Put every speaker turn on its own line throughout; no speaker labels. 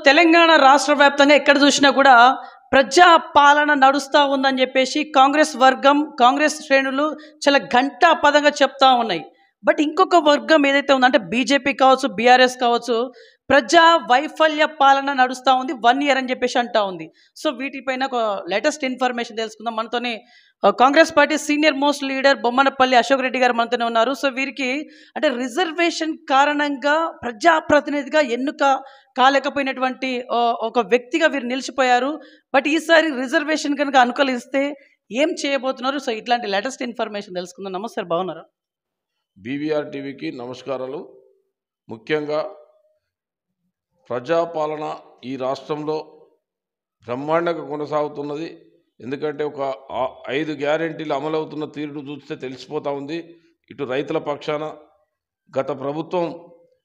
తెలంగాణ రాష్ట్ర వ్యాప్తంగా ఎక్కడ చూసినా కూడా ప్రజా పాలన నడుస్తూ ఉందని చెప్పేసి కాంగ్రెస్ వర్గం, కాంగ్రెస్ శ్రేణులు చాలా ఘంటాపథంగా చెప్తా ఉన్నాయి. బట్ ఇంకొక వర్గం ఏదైతే ఉందో అంటే బీజేపీ కావచ్చు, బీఆర్ఎస్ కావచ్చు, ప్రజా వైఫల్య పాలన నడుస్తూ ఉంది 1 year అని చెప్పేసి అంటా ఉంది. సో వీటిపైన ఒక లేటెస్ట్ ఇన్ఫర్మేషన్ తెలుసుకుందాం. మనతోనే Congress party senior most leader Bommanapalli Ashok Reddy గారు మనతోనే ఉన్నారు. సో వీరికి అంటే రిజర్వేషన్ కారణంగా ప్రజాప్రతినిధిగా ఎన్నుక కాలేకపోయినటువంటి ఒక వ్యక్తిగా వీరు నిలిచిపోయారు. బట్ ఈసారి రిజర్వేషన్ కనుక అనుకూలిస్తే ఏం చేయబోతున్నారు? సో ఇట్లాంటి లేటెస్ట్ ఇన్ఫర్మేషన్ తెలుసుకుందాం. నమస్తే, బాగున్నారా?
బీవీఆర్ టీవీకి నమస్కారాలు. ముఖ్యంగా ప్రజాపాలన ఈ రాష్ట్రంలో బ్రహ్మాండంగా కొనసాగుతున్నది. ఎందుకంటే ఒక 5 గ్యారెంటీలు అమలవుతున్న తీరును చూస్తే తెలిసిపోతూ ఉంది. ఇటు రైతుల పక్షాన గత ప్రభుత్వం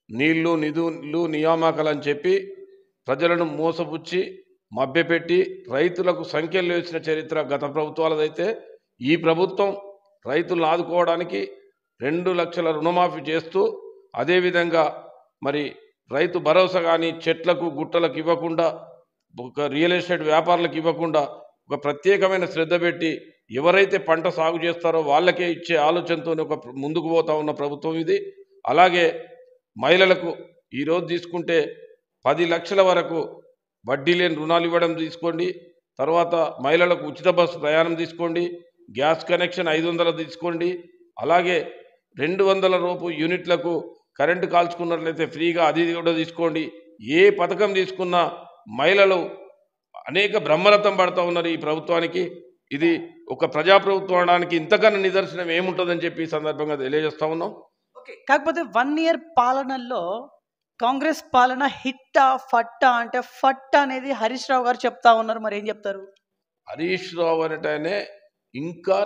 నీళ్లు, నిధులు, నియామకాలు అని చెప్పి ప్రజలను మోసపుచ్చి మభ్యపెట్టి రైతులకు సంఖ్యలు వేసిన చరిత్ర గత ప్రభుత్వాలదైతే, ఈ ప్రభుత్వం రైతులను ఆదుకోవడానికి 2 లక్షల రుణమాఫీ చేస్తూ, అదేవిధంగా మరి రైతు భరోసా కానీ చెట్లకు గుట్టలకు ఇవ్వకుండా, ఒక రియల్ ఎస్టేట్ వ్యాపారులకు ఇవ్వకుండా ఒక ప్రత్యేకమైన శ్రద్ధ పెట్టి ఎవరైతే పంట సాగు చేస్తారో వాళ్ళకే ఇచ్చే ఆలోచనతో ఒక ముందుకు పోతా ఉన్న ప్రభుత్వం ఇది. అలాగే మహిళలకు ఈరోజు తీసుకుంటే 10 లక్షల వరకు వడ్డీ లేని రుణాలు ఇవ్వడం తీసుకోండి. తర్వాత మహిళలకు ఉచిత బస్సు ప్రయాణం తీసుకోండి, గ్యాస్ కనెక్షన్ 500 తీసుకోండి. అలాగే 200 రూపు యూనిట్లకు కరెంటు కాల్చుకున్నట్లయితే ఫ్రీగా అది కూడా తీసుకోండి. ఏ పథకం తీసుకున్నా మహిళలు అనేక బ్రహ్మరథం పడుతూ ఉన్నారు ఈ ప్రభుత్వానికి. ఇది ఒక ప్రజాప్రభుత్వం అనడానికి ఇంతకన్నా నిదర్శనం ఏముంటుందని చెప్పి ఈ సందర్భంగా తెలియజేస్తా ఉన్నాం.
ఓకే, కాకపోతే 1 year పాలనలో కాంగ్రెస్ పాలన హిట్టా ఫట్టా అంటే ఫట్ అనేది హరీష్ రావు గారు చెప్తా ఉన్నారు. మరి ఏం చెప్తారు?
హరీష్ రావు అనేటనే ఇంకా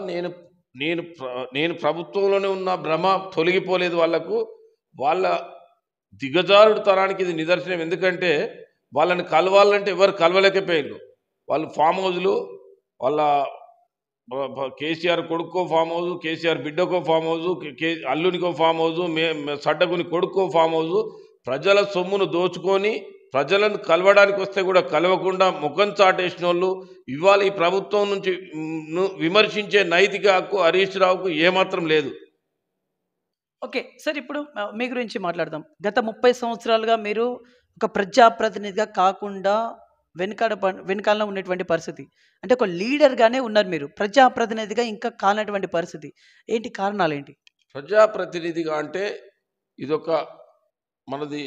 నేను ప్రభుత్వంలోనే ఉన్న భ్రమ తొలగిపోలేదు వాళ్ళకు. వాళ్ళ దిగజారుడు తరానికి ఇది నిదర్శనం. ఎందుకంటే వాళ్ళని కలవాలంటే ఎవరు కలవలేకపోయారు. వాళ్ళు ఫామ్ హౌజ్లు, వాళ్ళ కేసీఆర్ కొడుకో ఫామ్ హౌజు, కేసీఆర్ బిడ్డకో ఫామ్ హౌజు, అల్లునికో ఫామ్ హౌజు, సడ్డకుని కొడుకో ఫామ్ హౌజు, ప్రజల సొమ్మును దోచుకొని ప్రజలను కలవడానికి వస్తే కూడా కలవకుండా ముఖం చాటేసిన వాళ్ళు ఇవాళ ఈ ప్రభుత్వం నుంచి విమర్శించే నైతిక హక్కు హరీష్ రావుకు ఏమాత్రం లేదు.
ఓకే సార్, ఇప్పుడు మీ గురించి మాట్లాడదాం. గత 30 సంవత్సరాలుగా మీరు ఒక ప్రజాప్రతినిధిగా కాకుండా వెనకాల ఉన్నటువంటి పరిస్థితి, అంటే ఒక లీడర్గానే ఉన్నారు. మీరు ప్రజాప్రతినిధిగా ఇంకా కానటువంటి పరిస్థితి ఏంటి? కారణాలు ఏంటి?
ప్రజాప్రతినిధిగా అంటే ఇదొక మనది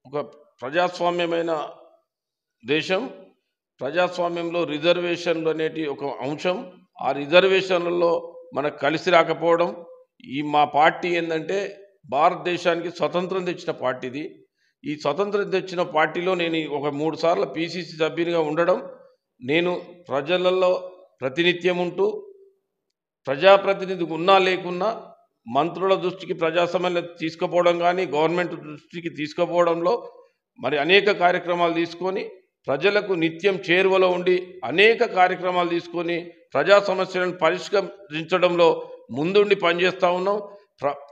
ఒక ప్రజాస్వామ్యమైన దేశం. ప్రజాస్వామ్యంలో రిజర్వేషన్లు అనేటి ఒక అంశం. ఆ రిజర్వేషన్లలో మనకు కలిసి రాకపోవడం. మా పార్టీ ఏంటంటే భారతదేశానికి స్వతంత్రం తెచ్చిన పార్టీది. ఈ స్వతంత్రం తెచ్చిన పార్టీలో నేను ఒక 3 సార్లు పిసిసి సభ్యునిగా ఉండడం, నేను ప్రజలలో ప్రతినిత్యం ఉంటూ ప్రజాప్రతినిధి ఉన్నా లేకున్నా మంత్రుల దృష్టికి ప్రజాసమస్యలు తీసుకుపోవడం కానీ, గవర్నమెంట్ దృష్టికి తీసుకుపోవడంలో మరి అనేక కార్యక్రమాలు తీసుకొని ప్రజలకు నిత్యం చేరువలో ఉండి అనేక కార్యక్రమాలు తీసుకొని ప్రజా సమస్యలను పరిష్కరించడంలో ముందుండి పనిచేస్తూ ఉన్నాం.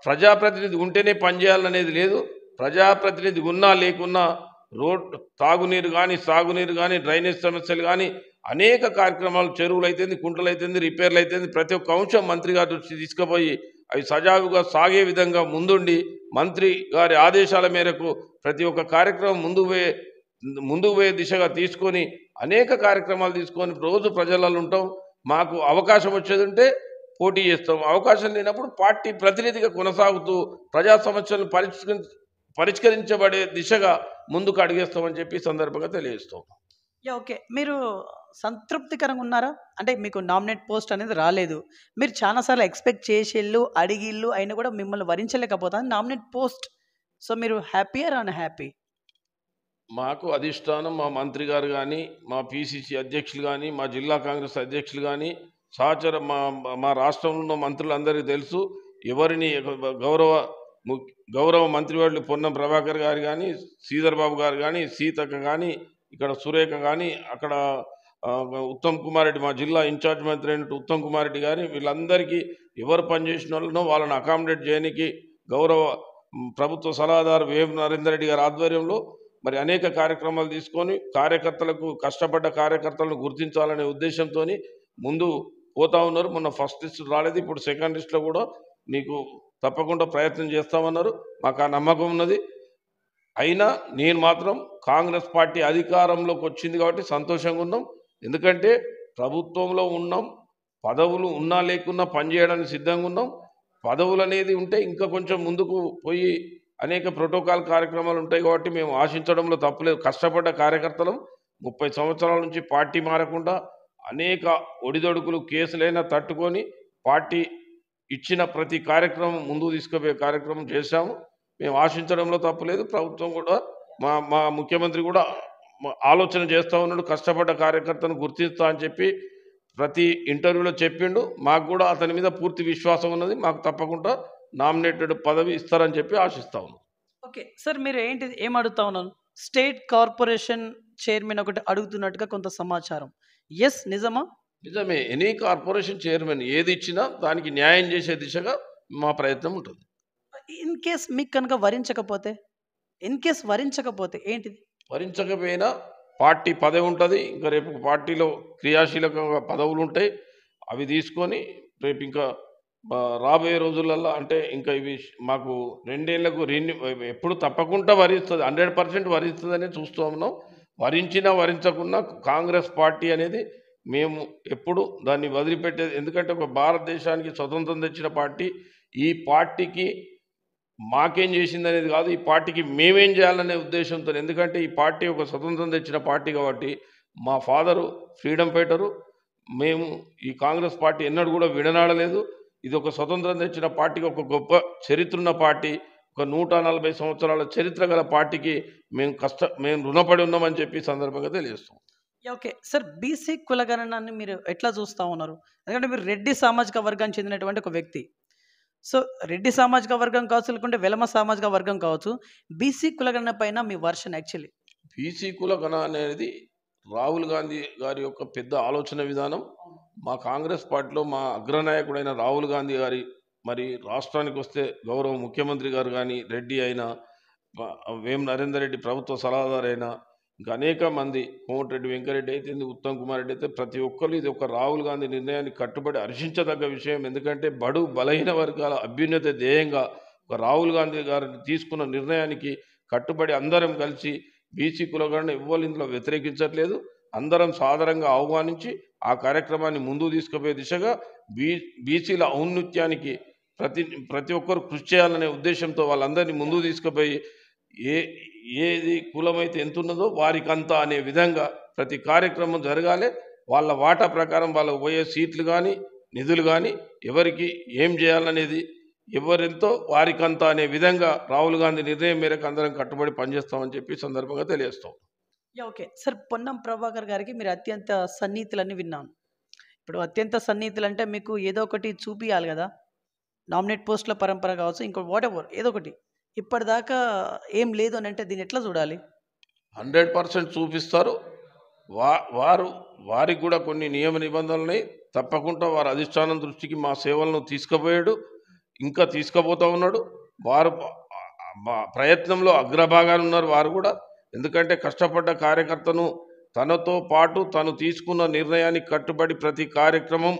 ప్రజాప్రతినిధి ఉంటేనే పనిచేయాలనేది లేదు. ప్రజాప్రతినిధి ఉన్నా లేకున్నా తాగునీరు కానీ, సాగునీరు కానీ, డ్రైనేజ్ సమస్యలు కానీ అనేక కార్యక్రమాలు, చెరువులు అయితేంది, కుంటలు అయితేంది, రిపేర్లు అయితేంది, ప్రతి ఒక్క అంశం మంత్రి గారి దృష్టి తీసుకుపోయి అవి సజావుగా సాగే విధంగా ముందుండి మంత్రి గారి ఆదేశాల మేరకు ప్రతి ఒక్క కార్యక్రమం ముందుకు పోయే దిశగా తీసుకొని అనేక కార్యక్రమాలు తీసుకొని రోజు ప్రజలలో ఉంటాం. మాకు అవకాశం వచ్చేది ఉంటే పోటీ చేస్తాం, అవకాశం లేనప్పుడు పార్టీ ప్రతినిధిగా కొనసాగుతూ ప్రజా సమస్యలను పరిష్కరించబడే దిశగా ముందుకు అడిగేస్తామని చెప్పి సందర్భంగా తెలియజేస్తాం.
ఓకే, మీరు సంతృప్తికరంగా ఉన్నారా? అంటే మీకు నామినేట్ పోస్ట్ అనేది రాలేదు, మీరు చాలాసార్లు ఎక్స్పెక్ట్ చేసేళ్ళు అడిగిళ్ళు అయినా కూడా మిమ్మల్ని వరించలేకపోతాను నామినేట్ పోస్ట్. సో మీరు హ్యాపీయర్ ఆర్ అన్హ్యాపీ?
మాకు అధిష్టానం, మా మంత్రి గారు కానీ, మా పిసిసి అధ్యక్షులు కానీ, మా జిల్లా కాంగ్రెస్ అధ్యక్షులు కానీ, సహచర మా రాష్ట్రంలో ఉన్న మంత్రులందరికీ తెలుసు. ఎవరిని గౌరవ మంత్రివర్యులు పొన్నం ప్రభాకర్ గారు కానీ, శ్రీధర్ బాబు గారు కానీ, సీతక్క కానీ, ఇక్కడ సురేఖ కానీ, అక్కడ ఉత్తమ్ కుమార్ రెడ్డి, మా జిల్లా ఇన్ఛార్జ్ మంత్రి అయినట్టు ఉత్తమ్ కుమార్ రెడ్డి గారి, వీళ్ళందరికీ ఎవరు పనిచేసిన వాళ్ళనో వాళ్ళని అకామిడేట్ చేయడానికి గౌరవ ప్రభుత్వ సలహాదారు వేం నరేందర్ రెడ్డి గారి ఆధ్వర్యంలో మరి అనేక కార్యక్రమాలు తీసుకొని కార్యకర్తలకు కష్టపడ్డ కార్యకర్తలను గుర్తించాలనే ఉద్దేశంతో ముందు పోతా ఉన్నారు. మొన్న ఫస్ట్ లిస్ట్ రాలేదు, ఇప్పుడు సెకండ్ లిస్ట్లో కూడా మీకు తప్పకుండా ప్రయత్నం చేస్తామన్నారు. మాకు ఆ నమ్మకం ఉన్నది. అయినా నేను మాత్రం కాంగ్రెస్ పార్టీ అధికారంలోకి వచ్చింది కాబట్టి సంతోషంగా ఉన్నాం. ఎందుకంటే ప్రభుత్వంలో ఉన్నాం, పదవులు ఉన్నా లేకున్నా పనిచేయడానికి సిద్ధంగా ఉన్నాం. పదవులు అనేది ఉంటే ఇంకా కొంచెం ముందుకు పోయి అనేక ప్రోటోకాల్ కార్యక్రమాలు ఉంటాయి కాబట్టి మేము ఆశించడంలో తప్పులేదు. కష్టపడ్డ కార్యకర్తలం 30 సంవత్సరాల నుంచి పార్టీ మారకుండా అనేక ఒడిదొడుకులు కేసులైనా తట్టుకొని పార్టీ ఇచ్చిన ప్రతి కార్యక్రమం ముందుకు తీసుకుపోయే కార్యక్రమం చేశాము. మేము ఆశించడంలో తప్పులేదు. ప్రభుత్వం కూడా మా ముఖ్యమంత్రి కూడా ఆలోచన చేస్తూ ఉన్నాడు. కష్టపడ్డ కార్యకర్తను గుర్తిస్తా అని చెప్పి ప్రతి ఇంటర్వ్యూలో చెప్పిండు. మాకు కూడా అతని మీద పూర్తి విశ్వాసం ఉన్నది. మాకు తప్పకుండా నామినేటెడ్ పదవి ఇస్తారని చెప్పి ఆశిస్తా ఉన్నాం.
ఓకే సార్, మీరు ఏం అడుగుతా ఉన్నాను, స్టేట్ కార్పొరేషన్ చైర్మన్ ఒకటి అడుగుతున్నట్టుగా కొంత సమాచారం. ఎస్, నిజమా?
నిజమే. ఎనీ కార్పొరేషన్ చైర్మన్ ఏది ఇచ్చినా దానికి న్యాయం చేసే దిశగా మా ప్రయత్నం ఉంటుంది.
ఇన్ కేస్ మీకు కనుక వరించకపోతే ఏంటిది?
వరించకపోయినా పార్టీ పదవి ఉంటుంది. ఇంకా రేపు పార్టీలో క్రియాశీలకంగా పదవులు ఉంటాయి. అవి తీసుకొని రేపు ఇంకా రాబోయే రోజులలో అంటే ఇంకా ఇవి మాకు 2 ఏళ్లకు ఎప్పుడు తప్పకుండా వరిస్తుంది, 100% వరిస్తుందనే చూస్తూ ఉన్నాం. వరించినా వరించకున్నా కాంగ్రెస్ పార్టీ అనేది మేము ఎప్పుడు దాన్ని వదిలిపెట్టేది. ఎందుకంటే ఒక భారతదేశానికి స్వతంత్రం తెచ్చిన పార్టీ, ఈ పార్టీకి మాకేం చేసింది అనేది కాదు, ఈ పార్టీకి మేమేం చేయాలనే ఉద్దేశంతో. ఎందుకంటే ఈ పార్టీ ఒక స్వతంత్రం తెచ్చిన పార్టీ కాబట్టి మా ఫాదరు ఫ్రీడమ్ ఫైటరు. మేము ఈ కాంగ్రెస్ పార్టీ ఎన్నడూ కూడా విడనాడలేదు. ఇది ఒక స్వతంత్రం తెచ్చిన పార్టీకి ఒక గొప్ప చరిత్ర ఉన్న పార్టీ, ఒక 140 సంవత్సరాల చరిత్ర గల పార్టీకి మేము రుణపడి ఉన్నామని చెప్పి సందర్భంగా తెలియజేస్తాం.
ఓకే సార్, బీసీ కులగణనాన్ని మీరు ఎట్లా చూస్తూ ఉన్నారు? ఎందుకంటే మీరు రెడ్డి సామాజిక వర్గానికి చెందినటువంటి ఒక వ్యక్తి. సో రెడ్డి సామాజిక వర్గం కావచ్చు, లేకుంటే వెలమ సామాజిక వర్గం కావచ్చు, బీసీ కులగణన పైన మీ వర్షన్ యాక్చువల్లీ.
బీసీ కులగణన అనేది రాహుల్ గాంధీ గారి యొక్క పెద్ద ఆలోచన విధానం. మా కాంగ్రెస్ పార్టీలో మా అగ్రనాయకుడైన రాహుల్ గాంధీ గారి మరి రాష్ట్రానికి వస్తే గౌరవ ముఖ్యమంత్రి గారు కానీ, రెడ్డి అయినా, వేం నరేందర్ రెడ్డి ప్రభుత్వ సలహాదారు అయినా, ఇంకా అనేక మంది, కోమటిరెడ్డి వెంకరెడ్డి అయితే, ఉత్తమ్ కుమార్ రెడ్డి అయితే, ప్రతి ఒక్కరు ఇది ఒక రాహుల్ గాంధీ నిర్ణయాన్ని కట్టుబడి హర్షించదగ్గ విషయం. ఎందుకంటే బడు బలహీన వర్గాల అభ్యున్నత ధ్యేయంగా ఒక రాహుల్ గాంధీ గారిని తీసుకున్న నిర్ణయానికి కట్టుబడి అందరం కలిసి బీసీ కులగణన ఎవ్వరు ఇందులో వ్యతిరేకించట్లేదు. అందరం సాధారణంగా ఆహ్వానించి ఆ కార్యక్రమాన్ని ముందుకు తీసుకుపోయే దిశగా బీసీల ఔన్నత్యానికి ప్రతి ఒక్కరు కృషి చేయాలనే ఉద్దేశంతో వాళ్ళందరినీ ముందుకు తీసుకుపోయి ఏది కులమైతే ఎంత ఉన్నదో వారికంతా అనే విధంగా ప్రతి కార్యక్రమం జరగాలి. వాళ్ళ వాటా ప్రకారం వాళ్ళకు పోయే సీట్లు కానీ, నిధులు కానీ, ఎవరికి ఏం చేయాలనేది ఎవరెంతో వారికంతా అనే విధంగా రాహుల్ గాంధీ నిర్ణయం మేరకు అందరం కట్టుబడి పనిచేస్తామని చెప్పి సందర్భంగా తెలియజేస్తాం.
ఓకే సార్, పొన్నం ప్రభాకర్ గారికి మీరు అత్యంత సన్నిహితులని విన్నాను. ఇప్పుడు అత్యంత సన్నిహితులు అంటే మీకు ఏదో ఒకటి చూపియాలి కదా, నామినేట్ పోస్టుల పరంపర కావచ్చు, ఇంకో వాటెవర్ ఏదో ఒకటి. ఇప్పటిదాకా ఏం లేదు అని అంటే దీన్ని ఎట్లా చూడాలి?
100% చూపిస్తారు. వారికి కూడా కొన్ని నియమ నిబంధనలని తప్పకుండా వారి అధిష్టానం దృష్టికి మా సేవలను తీసుకుపోయాడు, ఇంకా తీసుకుపోతూ ఉన్నాడు. వారు ప్రయత్నంలో అగ్రభాగాలు ఉన్నారు వారు కూడా. ఎందుకంటే కష్టపడ్డ కార్యకర్తను తనతో పాటు తను తీసుకున్న నిర్ణయానికి కట్టుబడి ప్రతి కార్యక్రమం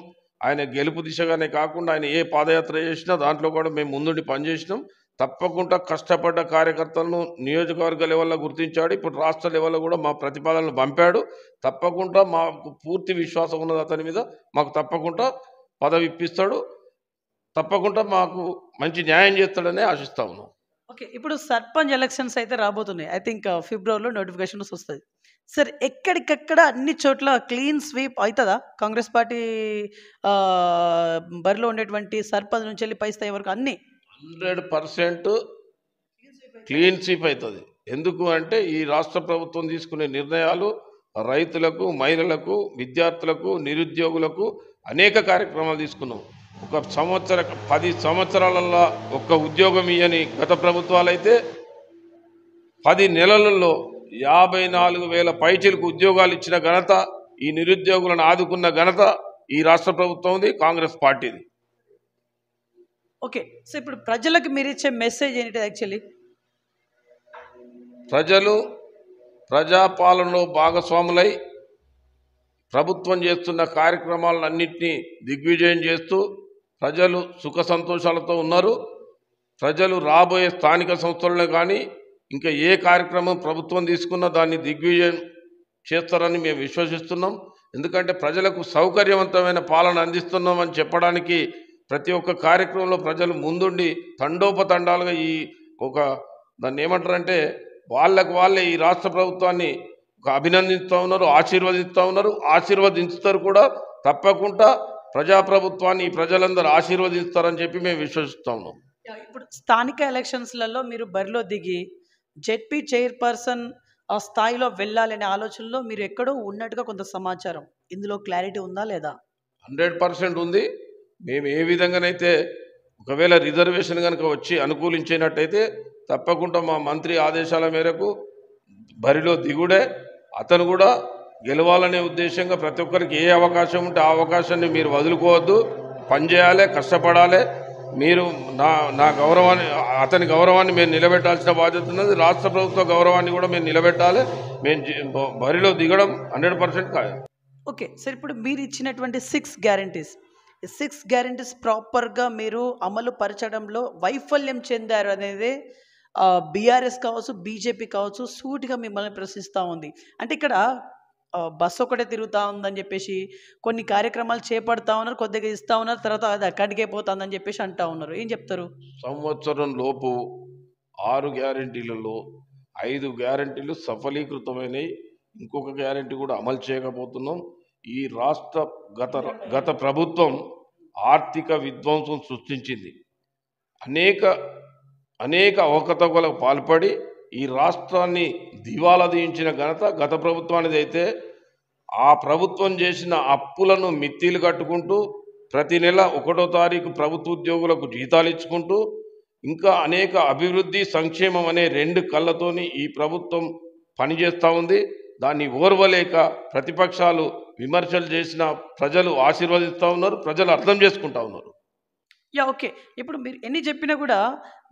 ఆయన గెలుపు దిశగానే కాకుండా ఆయన ఏ పాదయాత్ర చేసినా దాంట్లో కూడా మేము ముందుండి పనిచేసినాం. తప్పకుండా కష్టపడ్డ కార్యకర్తలను నియోజకవర్గ లెవెల్లో గుర్తించాడు. ఇప్పుడు రాష్ట్ర లెవెల్లో కూడా మా ప్రతిపాదనలు పంపాడు. తప్పకుండా మాకు పూర్తి విశ్వాసం ఉన్నది అతని మీద. మాకు తప్పకుండా పదవి ఇప్పిస్తాడు, తప్పకుండా మాకు మంచి న్యాయం చేస్తాడనే ఆశిస్తా ఉన్నాం.
ఓకే, ఇప్పుడు సర్పంచ్ ఎలక్షన్స్ అయితే రాబోతున్నాయి. ఐ థింక్ ఫిబ్రవరిలో నోటిఫికేషన్స్ వస్తుంది. సార్ ఎక్కడికక్కడ అన్ని చోట్ల క్లీన్ స్వీప్ అవుతుందా? కాంగ్రెస్ పార్టీ బరిలో ఉండేటువంటి సర్పంచ్ నుంచి వెళ్ళి పై స్థాయి వరకు అన్ని
100% క్లీన్ స్వీప్ అవుతుంది. ఎందుకు అంటే ఈ రాష్ట్ర ప్రభుత్వం తీసుకునే నిర్ణయాలు రైతులకు, మహిళలకు, విద్యార్థులకు, నిరుద్యోగులకు అనేక కార్యక్రమాలు తీసుకున్నాం. 10 సంవత్సరాలలో ఒక్క ఉద్యోగం ఇయ్యని గత ప్రభుత్వాలు అయితే 10 నెలలలో 54,000 పైచిలకు ఉద్యోగాలు ఇచ్చిన ఘనత, ఈ నిరుద్యోగులను ఆదుకున్న ఘనత ఈ రాష్ట్ర ప్రభుత్వంది, కాంగ్రెస్ పార్టీది.
ఓకే, సో ఇప్పుడు ప్రజలకు మీరు ఇచ్చే మెసేజ్ ఏంటి? యాక్చువల్లీ
ప్రజలు ప్రజాపాలనలో భాగస్వాములై ప్రభుత్వం చేస్తున్న కార్యక్రమాలన్నింటినీ దిగ్విజయం చేస్తూ ప్రజలు సుఖ సంతోషాలతో ఉన్నారు. ప్రజలు రాబోయే స్థానిక సంస్థలనే కానీ ఇంకా ఏ కార్యక్రమం ప్రభుత్వం తీసుకున్నా దాన్ని దిగ్విజయం చేస్తారని మేము విశ్వసిస్తున్నాం. ఎందుకంటే ప్రజలకు సౌకర్యవంతమైన పాలన అందిస్తున్నామని చెప్పడానికి ప్రతి ఒక్క కార్యక్రమంలో ప్రజలు ముందుండి తండోపతండాలుగా ఈ దాన్ని ఏమంటారంటే వాళ్ళే ఈ రాష్ట్ర ప్రభుత్వాన్ని అభినందిస్తూ ఉన్నారు, ఆశీర్వదిస్తూ ఉన్నారు, ఆశీర్వదించుతారు కూడా. తప్పకుండా ప్రజాప్రభుత్వాన్ని ఈ ప్రజలందరూ ఆశీర్వదిస్తారని చెప్పి మేము విశ్వసిస్తూ ఉన్నాం.
ఇప్పుడు స్థానిక ఎలక్షన్స్లలో మీరు బరిలో దిగి జెడ్పీ చైర్పర్సన్ ఆ స్థాయిలో వెళ్ళాలనే ఆలోచనలో మీరు ఎక్కడో ఉన్నట్టుగా కొంత సమాచారం, ఇందులో క్లారిటీ ఉందా లేదా?
100% ఉంది. మేము ఏ విధంగానైతే ఒకవేళ రిజర్వేషన్ కనుక వచ్చి అనుకూలించినట్టయితే తప్పకుండా మా మంత్రి ఆదేశాల మేరకు బరిలో దిగుడే. అతను కూడా గెలవాలనే ఉద్దేశంగా ప్రతి ఒక్కరికి ఏ అవకాశం ఉంటే ఆ అవకాశాన్ని మీరు వదులుకోవద్దు, పనిచేయాలి, కష్టపడాలి. మీరు నా గౌరవాన్ని, అతని గౌరవాన్ని మేము నిలబెట్టాల్సిన బాధ్యత ఉన్నది. రాష్ట్ర ప్రభుత్వ గౌరవాన్ని కూడా మేము నిలబెట్టాలి. మేము బరిలో దిగడం 100% ఖాయం.
ఓకే సార్, ఇప్పుడు మీరు ఇచ్చినటువంటి 6 గ్యారంటీస్, ఈ 6 గ్యారంటీస్ ప్రాపర్గా మీరు అమలు పరచడంలో వైఫల్యం చెందారు అనేది బీఆర్ఎస్ కావచ్చు, బీజేపీ కావచ్చు సూటిగా మిమ్మల్ని ప్రశ్నిస్తూ ఉంది. అంటే ఇక్కడ బస్సు ఒకటే తిరుగుతూ ఉందని చెప్పేసి కొన్ని కార్యక్రమాలు చేపడతా ఉన్నారు, కొద్దిగా ఇస్తూ ఉన్నారు, తర్వాత అది అక్కడికే పోతుందని చెప్పేసి అంటూ ఉన్నారు. ఏం చెప్తారు?
సంవత్సరం లోపు 6 గ్యారంటీలలో 5 గ్యారంటీలు సఫలీకృతమైనవి. ఇంకొక గ్యారంటీ కూడా అమలు చేయకపోతున్నాం. ఈ రాష్ట్ర గత ప్రభుత్వం ఆర్థిక విధ్వంసం సృష్టించింది. అనేక అవకతవకలకు పాల్పడి ఈ రాష్ట్రాన్ని దివాలా తీయించిన ఘనత గత ప్రభుత్వానిది. అయితే ఆ ప్రభుత్వం చేసిన అప్పులను మిత్తిలు కట్టుకుంటూ ప్రతి నెల 1వ తారీఖు ప్రభుత్వ ఉద్యోగులకు జీతాలు ఇచ్చుకుంటూ ఇంకా అనేక అభివృద్ధి, సంక్షేమం అనే 2 కళ్ళతోని ఈ ప్రభుత్వం పనిచేస్తూ ఉంది. దాన్ని ఓర్వలేక ప్రతిపక్షాలు విమర్శలు చేసిన ప్రజలు ఆశీర్వదిస్తూ ఉన్నారు, ప్రజలు అర్థం చేసుకుంటా ఉన్నారు.
ఓకే, ఇప్పుడు మీరు ఎన్ని చెప్పినా కూడా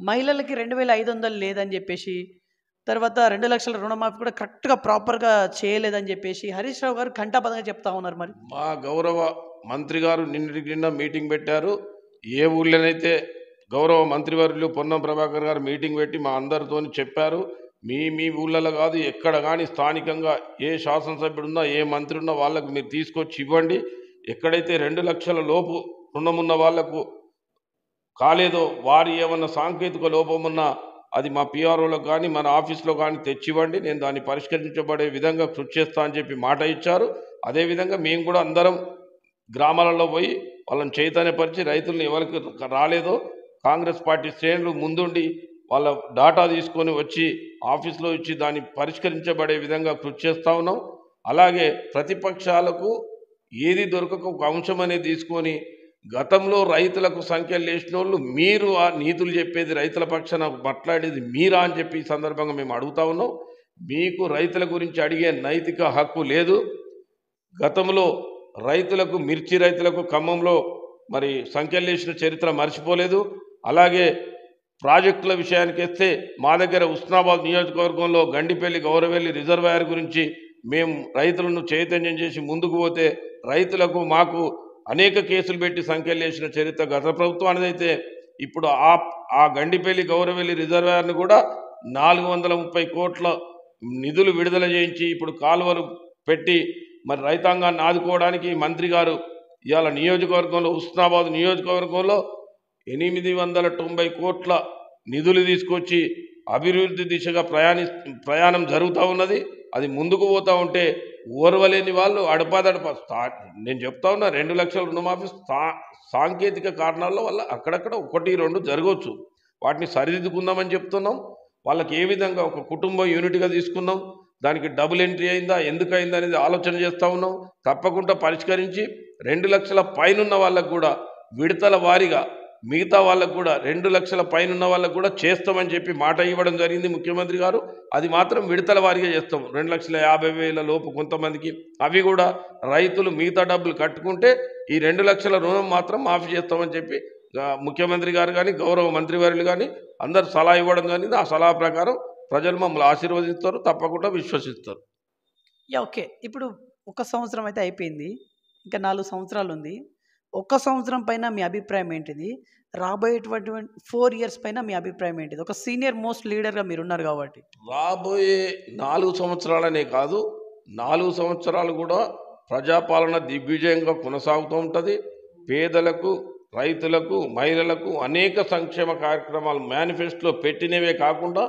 మహిళలకి 2500 లేదని చెప్పేసి, తర్వాత 2 లక్షల రుణమాఫీ కూడా కరెక్ట్గా ప్రాపర్గా చేయలేదని చెప్పేసి హరీష్ రావు గారు ఘంటాపదంగా చెప్తా ఉన్నారు. మరి
మా గౌరవ మంత్రి గారు నిన్న మీటింగ్ పెట్టారు. ఏ ఊళ్ళోనైతే గౌరవ మంత్రివర్యులు పొన్నం ప్రభాకర్ గారు మీటింగ్ పెట్టి మా అందరితో చెప్పారు, మీ ఊళ్ళలో కాదు ఎక్కడ కానీ స్థానికంగా ఏ శాసనసభ్యుడు ఉన్నా, ఏ మంత్రి ఉన్నా వాళ్ళకు మీరు తీసుకొచ్చి ఇవ్వండి. ఎక్కడైతే 2 లక్షల లోపు రుణమున్న వాళ్లకు కాలేదో వారు ఏమన్నా సాంకేతిక లోపం ఉన్నా అది మా పిఆర్ఓలకు కానీ మన ఆఫీస్లో కానీ తెచ్చివ్వండి, నేను దాన్ని పరిష్కరించబడే విధంగా కృషి చేస్తా అని చెప్పి మాట ఇచ్చారు. అదేవిధంగా మేము కూడా అందరం గ్రామాలలో పోయి వాళ్ళని చైతన్యపరిచి రైతులను ఎవరికి రాలేదో కాంగ్రెస్ పార్టీ శ్రేణులు ముందుండి వాళ్ళ డాటా తీసుకొని వచ్చి ఆఫీస్లో ఇచ్చి దాన్ని పరిష్కరించబడే విధంగా కృషి చేస్తూ ఉన్నాం. అలాగే ప్రతిపక్షాలకు ఏది దొరకక ఒక అంశం అనేది తీసుకొని గతంలో రైతులకు సంఖ్యలు వేసిన వాళ్ళు మీరు ఆ నీతులు చెప్పేది రైతుల పక్షాన మాట్లాడేది మీరా అని చెప్పి ఈ సందర్భంగా మేము అడుగుతా ఉన్నాం. మీకు రైతుల గురించి అడిగే నైతిక హక్కు లేదు. గతంలో రైతులకు, మిర్చి రైతులకు ఖమ్మంలో మరి సంఖ్యలు వేసిన చరిత్ర మర్చిపోలేదు. అలాగే ప్రాజెక్టుల విషయానికి వస్తే మా దగ్గర హుస్నాబాద్ నియోజకవర్గంలో గండిపల్లి గౌరవెల్లి రిజర్వాయర్ గురించి మేము రైతులను చైతన్యం చేసి ముందుకు పోతే రైతులకు మాకు అనేక కేసులు పెట్టి సంఖ్యలు వేసిన చరిత్ర గత ప్రభుత్వానిది. అయితే ఇప్పుడు ఆ గండిపల్లి గౌరవెల్లి రిజర్వాయర్ను కూడా 430 కోట్ల నిధులు విడుదల చేయించి ఇప్పుడు కాలువలు పెట్టి మరి రైతాంగాన్ని ఆదుకోవడానికి మంత్రి గారు ఇవాళ నియోజకవర్గంలో, హుస్నాబాద్ నియోజకవర్గంలో 890 కోట్ల నిధులు తీసుకొచ్చి అభివృద్ధి దిశగా ప్రయాణం జరుగుతూ ఉన్నది. అది ముందుకు పోతూ ఉంటే ఓర్వలేని వాళ్ళు అడపాదడపా నేను చెప్తా ఉన్నా 2 లక్షల రుణమాఫీ సాంకేతిక కారణాల వల్ల అక్కడక్కడ 1-2 జరగవచ్చు, వాటిని సరిదిద్దుకుందామని చెప్తున్నాం. వాళ్ళకి ఏ విధంగా ఒక కుటుంబం యూనిట్గా తీసుకున్నాం, దానికి డబుల్ ఎంట్రీ అయిందా, ఎందుకు అయిందా అనేది ఆలోచన చేస్తూ ఉన్నాం. తప్పకుండా పరిష్కరించి 2 లక్షల పైనున్న వాళ్ళకు కూడా విడతల వారీగా, మిగతా వాళ్ళకు కూడా 2 లక్షల పైనున్న వాళ్ళకు కూడా చేస్తామని చెప్పి మాట ఇవ్వడం జరిగింది ముఖ్యమంత్రి గారు. అది మాత్రం విడతల వారీగా చేస్తాం. 2,50,000 లోపు కొంతమందికి, అవి కూడా రైతులు మిగతా డబ్బులు కట్టుకుంటే ఈ 2 లక్షల రుణం మాత్రం మాఫీ చేస్తామని చెప్పి ముఖ్యమంత్రి గారు కానీ గౌరవ మంత్రివర్యులు కానీ అందరు సలహా ఇవ్వడం జరిగింది. ఆ సలహా ప్రకారం ప్రజలు మమ్మల్ని ఆశీర్వదిస్తారు, తప్పకుండా విశ్వసిస్తారు.
ఓకే. ఇప్పుడు ఒక సంవత్సరం అయితే అయిపోయింది. ఇంకా 4 సంవత్సరాలు ఉంది. ఒక్క సంవత్సరం పైన మీ అభిప్రాయం ఏంటిది? రాబోయేటువంటి 4 ఇయర్స్ పైన మీ అభిప్రాయం ఏంటిది? ఒక సీనియర్ మోస్ట్ లీడర్‌గా మీరున్నారు కాబట్టి.
రాబోయే 4 సంవత్సరాలనే కాదు, 4 సంవత్సరాలు కూడా ప్రజాపాలన దిగ్విజయంగా కొనసాగుతూ ఉంటుంది. పేదలకు, రైతులకు, మహిళలకు అనేక సంక్షేమ కార్యక్రమాలు మేనిఫెస్టోలో పెట్టినవే కాకుండా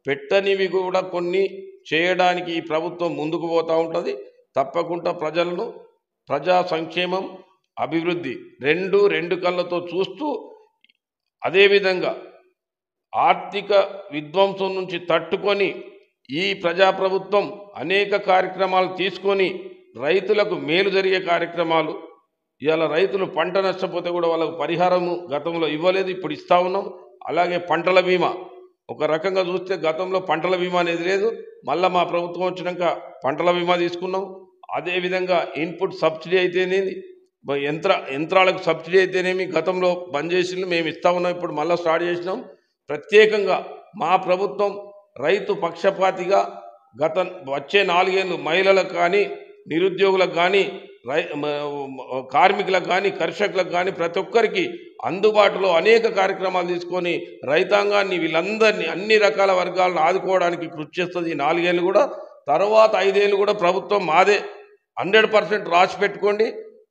పెట్టనివి కూడా కొన్ని చేయడానికి ఈ ప్రభుత్వం ముందుకు పోతూ ఉంటుంది. తప్పకుండా ప్రజలను ప్రజా సంక్షేమం, అభివృద్ధి రెండు కళ్ళతో చూస్తూ, అదేవిధంగా ఆర్థిక విధ్వంసం నుంచి తట్టుకొని ఈ ప్రజాప్రభుత్వం అనేక కార్యక్రమాలు తీసుకొని రైతులకు మేలు జరిగే కార్యక్రమాలు. ఇవాళ రైతులు పంట నష్టపోతే కూడా వాళ్ళకు పరిహారము గతంలో ఇవ్వలేదు, ఇప్పుడు ఇస్తూ ఉన్నాం. అలాగే పంటల బీమా, ఒక రకంగా చూస్తే గతంలో పంటల బీమా అనేది లేదు, మళ్ళీ మా ప్రభుత్వం వచ్చినాక పంటల బీమా తీసుకున్నాం. అదేవిధంగా ఇన్పుట్ సబ్సిడీ అయితేనేది, యంత్రాలకు సబ్సిడీ అయితేనేమి గతంలో బంద్ చేసి మేము ఇస్తూ ఉన్నాం, ఇప్పుడు మళ్ళీ స్టార్ట్ చేసినాం. ప్రత్యేకంగా మా ప్రభుత్వం రైతు పక్షపాతిగా వచ్చే 4 ఏళ్ళు మహిళలకు కానీ, నిరుద్యోగులకు కానీ, కార్మికులకు కానీ, కర్షకులకు కానీ ప్రతి ఒక్కరికి అందుబాటులో అనేక కార్యక్రమాలు తీసుకొని రైతాంగాన్ని, వీళ్ళందరినీ, అన్ని రకాల వర్గాలను ఆదుకోవడానికి కృషి చేస్తుంది ఈ 4 ఏళ్ళు కూడా. తర్వాత 5 ఏళ్ళు కూడా ప్రభుత్వం మాదే 100% రాసి పెట్టుకోండి,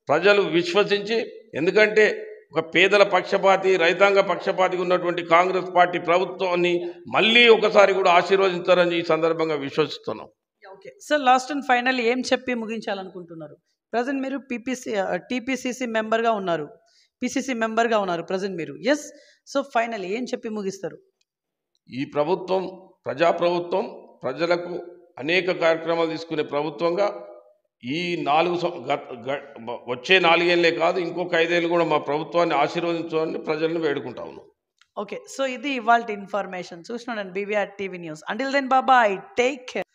ప్రజలు విశ్వసించి. ఎందుకంటే ఒక పేదల పక్షపాతి, రైతాంగ పక్షపాతిగా ఉన్నటువంటి కాంగ్రెస్ పార్టీ ప్రభుత్వాన్ని మళ్ళీ ఒకసారి కూడా ఆశీర్వదించారని ఈ సందర్భంగా విశ్వసిస్తున్నాం.
Okay sir, last and final ఏం చెప్పి ముగించాలనుకుంటున్నారు? ప్రజెంట్ మీరు టీపీసీసీ మెంబర్గా ఉన్నారు, పిసిసి మెంబర్గా ఉన్నారు ప్రజెంట్ మీరు. ఎస్, సో ఫైనల్ ఏం చెప్పి ముగిస్తారు?
ఈ ప్రభుత్వం ప్రజాప్రభుత్వం, ప్రజలకు అనేక కార్యక్రమాలు తీసుకునే ప్రభుత్వంగా ఈ వచ్చే 4 ఏళ్ళే కాదు, ఇంకొక 5 ఏళ్ళు కూడా మా ప్రభుత్వాన్ని ఆశీర్వదించాలని ప్రజలను వేడుకుంటా ఉన్నాం.
ఓకే, సో ఇది ఇవాల్టి ఇన్ఫర్మేషన్. చూస్తున్నాను BVR TV news. Until then బాబాయ్, టేక్ కేర్.